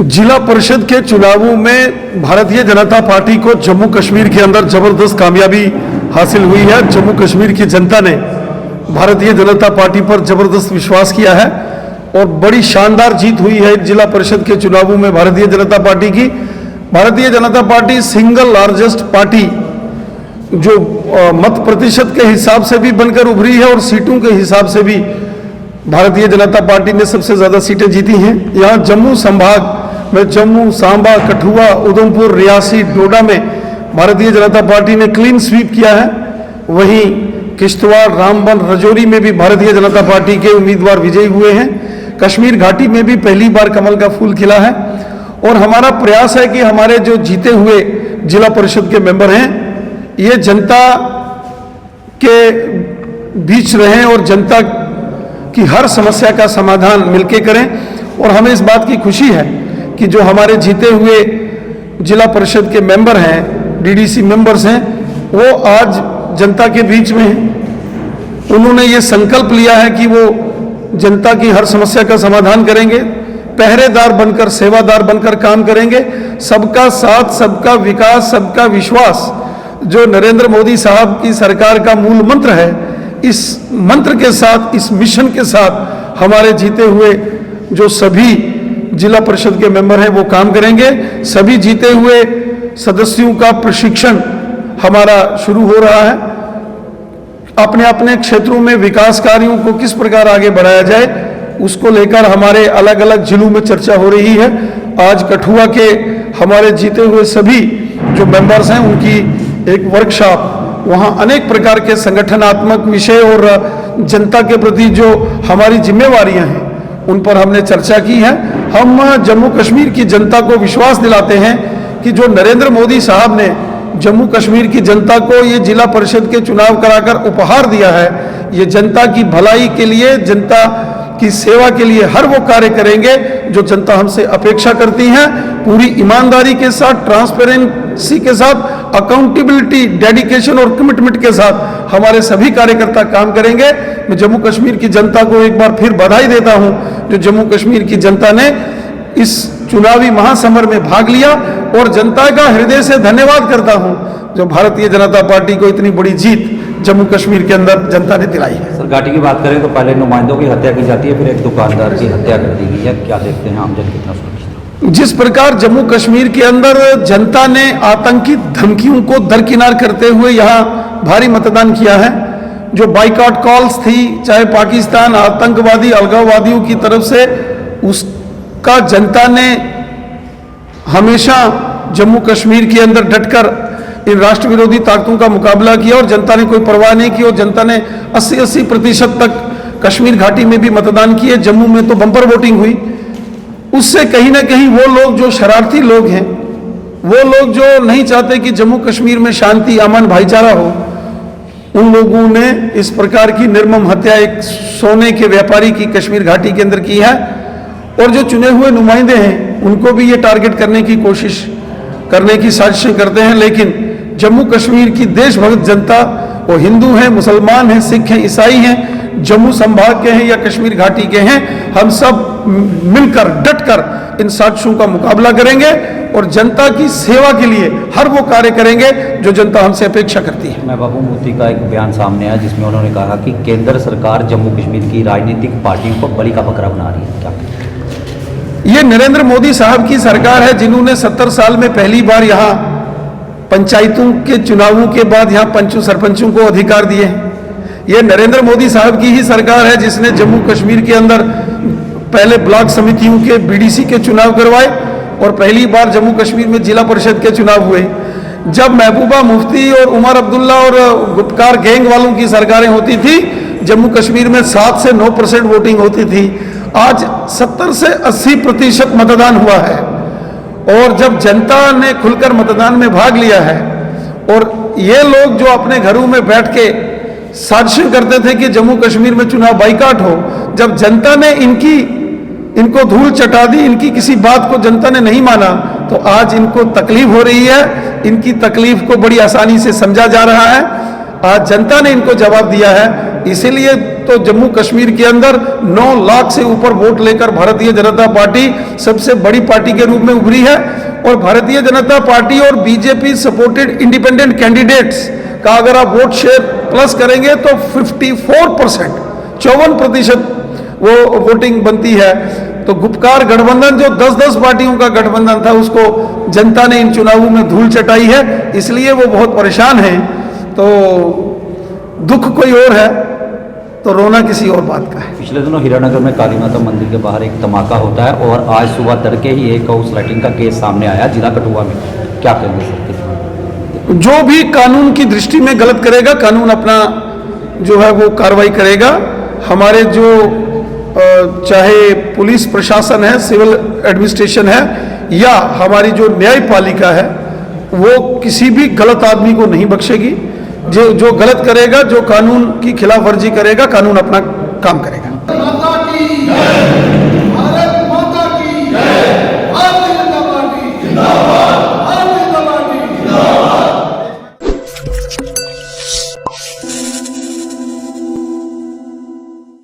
जिला परिषद के चुनावों में भारतीय जनता पार्टी को जम्मू कश्मीर के अंदर जबरदस्त कामयाबी हासिल हुई है। जम्मू कश्मीर की जनता ने भारतीय जनता पार्टी पर जबरदस्त विश्वास किया है और बड़ी शानदार जीत हुई है जिला परिषद के चुनावों में भारतीय जनता पार्टी की। Bharatiya Janata party single largest party जो मत प्रतिशत के हिसाब से भी बनकर उभरी है और सीटों के हिसाब से भी भारतीय जनता पार्टी ने सबसे ज़्यादा सीटें जीती हैं। यहाँ जम्मू संभाग में जम्मू, सांबा, कठुआ, उधमपुर, रियासी, डोडा में भारतीय जनता पार्टी ने क्लीन स्वीप किया है। वहीं किश्तवाड़, रामबन, राजौरी में भी भारतीय जनता पार्टी के उम्मीदवार विजयी हुए हैं। कश्मीर घाटी में भी पहली बार कमल का फूल खिला है और हमारा प्रयास है कि हमारे जो जीते हुए जिला परिषद के मेंबर हैं ये जनता के बीच रहें और जनता की हर समस्या का समाधान मिलके करें। और हमें इस बात की खुशी है कि जो हमारे जीते हुए जिला परिषद के मेंबर हैं, डीडीसी मेंबर्स हैं, वो आज जनता के बीच में हैं। उन्होंने ये संकल्प लिया है कि वो जनता की हर समस्या का समाधान करेंगे, पहरेदार बनकर, सेवादार बनकर काम करेंगे। सबका साथ, सबका विकास, सबका विश्वास जो नरेंद्र मोदी साहब की सरकार का मूल मंत्र है, इस मंत्र के साथ, इस मिशन के साथ हमारे जीते हुए जो सभी जिला परिषद के मेंबर हैं वो काम करेंगे। सभी जीते हुए सदस्यों का प्रशिक्षण हमारा शुरू हो रहा है। अपने अपने क्षेत्रों में विकास कार्यों को किस प्रकार आगे बढ़ाया जाए उसको लेकर हमारे अलग अलग जिलों में चर्चा हो रही है। आज कठुआ के हमारे जीते हुए सभी जो मेंबर्स हैं उनकी एक वर्कशॉप, वहाँ अनेक प्रकार के संगठनात्मक विषय और जनता के प्रति जो हमारी जिम्मेवारियां हैं उन पर हमने चर्चा की है। हम जम्मू कश्मीर की जनता को विश्वास दिलाते हैं कि जो नरेंद्र मोदी साहब ने जम्मू कश्मीर की जनता को ये जिला परिषद के चुनाव कराकर उपहार दिया है, ये जनता की भलाई के लिए, जनता की सेवा के लिए हर वो कार्य करेंगे जो जनता हमसे अपेक्षा करती है। पूरी ईमानदारी के साथ, ट्रांसपेरेंसी के साथ, अकाउंटेबिलिटी, डेडिकेशन और कमिटमेंट के साथ हमारे सभी कार्यकर्ता काम करेंगे। मैं जम्मू कश्मीर की जनता को एक बार फिर बधाई देता हूं जो जम्मू कश्मीर की जनता ने इस चुनावी महासमर में भाग लिया और जनता का हृदय से धन्यवाद करता हूं जो भारतीय जनता पार्टी को इतनी बड़ी जीत जम्मू कश्मीर के अंदर जनता ने दिलाई है। सर, घाटी की बात करें तो पहले नुमाइंदों की हत्या की जाती है, फिर एक दुकानदार की हत्या कर दी गई है। क्या देखते हैं आमजन कितना सुरक्षित? जिस प्रकार जम्मू कश्मीर के अंदर जनता ने आतंकी धमकियों को दरकिनार करते हुए यहाँ भारी मतदान किया है, जो बाइकआउट कॉल्स थी चाहे पाकिस्तान आतंकवादी अलगाववादियों की तरफ से, उसका जनता ने हमेशा जम्मू कश्मीर के अंदर डटकर इन राष्ट्र विरोधी ताकतों का मुकाबला किया और जनता ने कोई परवाह नहीं की और जनता ने 80% तक कश्मीर घाटी में भी मतदान किए। जम्मू में तो बम्पर वोटिंग हुई। उससे कहीं ना कहीं वो लोग जो शरारती लोग हैं, वो लोग जो नहीं चाहते कि जम्मू कश्मीर में शांति, अमन, भाईचारा हो, उन लोगों ने इस प्रकार की निर्मम हत्या एक सोने के व्यापारी की कश्मीर घाटी के अंदर की है। और जो चुने हुए नुमाइंदे हैं उनको भी ये टारगेट करने की कोशिश करने की साजिशें करते हैं। लेकिन जम्मू कश्मीर की देशभक्त जनता, वो हिंदू हैं, मुसलमान हैं, सिख हैं, ईसाई हैं, जम्मू संभाग के हैं या कश्मीर घाटी के हैं, हम सब मिलकर डटकर इन साजिशों का मुकाबला करेंगे और जनता की सेवा के लिए हर वो कार्य करेंगे जो जनता हमसे अपेक्षा करती है। महबूबा मुफ्ती का एक बयान सामने आया जिसमें उन्होंने कहा कि केंद्र सरकार जम्मू कश्मीर की राजनीतिक पार्टियों को बलि का बकरा बना रही है। क्या ये नरेंद्र मोदी साहब की सरकार है जिन्होंने 70 साल में पहली बार यहाँ पंचायतों के चुनावों के बाद यहाँ पंचों सरपंचों को अधिकार दिए हैं। ये नरेंद्र मोदी साहब की ही सरकार है जिसने जम्मू कश्मीर के अंदर पहले ब्लॉक समितियों के बीडीसी के चुनाव करवाए और पहली बार जम्मू कश्मीर में जिला परिषद के चुनाव हुए। जब महबूबा मुफ्ती और उमर अब्दुल्ला और गुपकार गैंग वालों की सरकारें होती थी, जम्मू कश्मीर में 7 से 9% वोटिंग होती थी। आज 70 से 80% मतदान हुआ है। और जब जनता ने खुलकर मतदान में भाग लिया है और ये लोग जो अपने घरों में बैठ के साजिशें करते थे कि जम्मू कश्मीर में चुनाव बाइकाट हो। जब जनता ने इनको धूल चटा दी, इनकी किसी बात को जनता ने नहीं माना, तो आज इनको तकलीफ हो रही है। इनकी तकलीफ को बड़ी आसानी से समझा जा रहा है। आज जनता ने इनको जवाब दिया है। इसीलिए तो जम्मू कश्मीर के अंदर 9 लाख से ऊपर वोट लेकर भारतीय जनता पार्टी सबसे बड़ी पार्टी के रूप में उभरी है। और भारतीय जनता पार्टी और बीजेपी सपोर्टेड इंडिपेंडेंट कैंडिडेट्स का अगर आप वोट शेयर प्लस करेंगे तो 54%, 54% वो वोटिंग बनती है। तो गुपकार गठबंधन जो 10-10 पार्टियों का गठबंधन था, उसको जनता ने इन चुनावों में धूल चटाई है। इसलिए वो बहुत परेशान हैं। तो दुख कोई और है तो रोना किसी और बात का है। पिछले दिनों हीरानगर में काली माता मंदिर के बाहर एक धमाका होता है और आज सुबह तड़के ही एक हाउस राइटिंग का केस सामने आया जिला कठुआ में, क्या कहेंगे सर? जो भी कानून की दृष्टि में गलत करेगा, कानून अपना जो है वो कार्रवाई करेगा। हमारे जो चाहे पुलिस प्रशासन है, सिविल एडमिनिस्ट्रेशन है, या हमारी जो न्यायपालिका है, वो किसी भी गलत आदमी को नहीं बख्शेगी। जो गलत करेगा, जो कानून की खिलाफ वर्जी करेगा, कानून अपना काम करेगा।